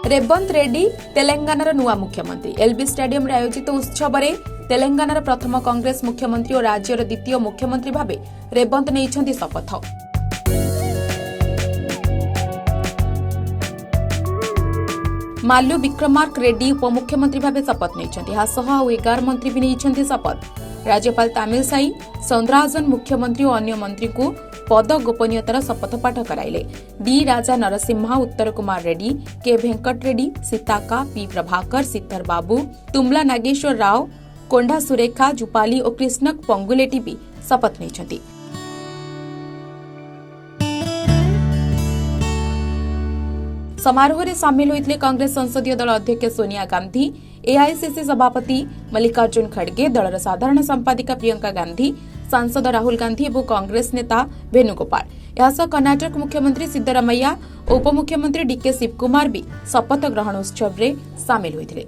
रेवंत रेड्डी तेलंगानार नुआ मुख्यमंत्री LB stadium आयोजित उत्सव में तेलंगानार प्रथम कांग्रेस मुख्यमंत्री और राज्यर द्वितीय मुख्यमंत्री भावे रेवंत नेइछन्ति शपथ। माल्लू विक्रमार्क रेड्डी उपमुख्यमंत्री भावे शपथ नेइछन्ति। 11 मंत्री भी नेइछन्ति शपथ। राज्यपाल तामिलसाई सौंदराजन मुख्यमंत्री और अन्य मंत्री को पद गोपनीयतार शपथ पाठ कराइले। डी राजा नरसिम्हा, उत्तर कुमार रेड्डी, के वेंकट रेड्डी, सीताका, पी प्रभाकर, सिद्धर बाबू, तुमला नागेश्वर राव, कोंडा सुरेखा, जुपाली और कृष्णक पंगुलेटी भी शपथ नेइछन्ति। समारोह में सामिल होते कांग्रेस संसदीय दल अध्यक्ष सोनिया गांधी, एआईसीसी सभापति मल्लिकार्जुन खड़गे, दलर साधारण संपादिका प्रियंका गांधी, सांसद राहुल गांधी और कांग्रेस नेता वेणुगोपाल। यह कर्नाटक मुख्यमंत्री सिद्धरामैया और उपमुख्यमंत्री डीके शिवकुमार भी शपथ ग्रहण उत्सव में सामिल होते।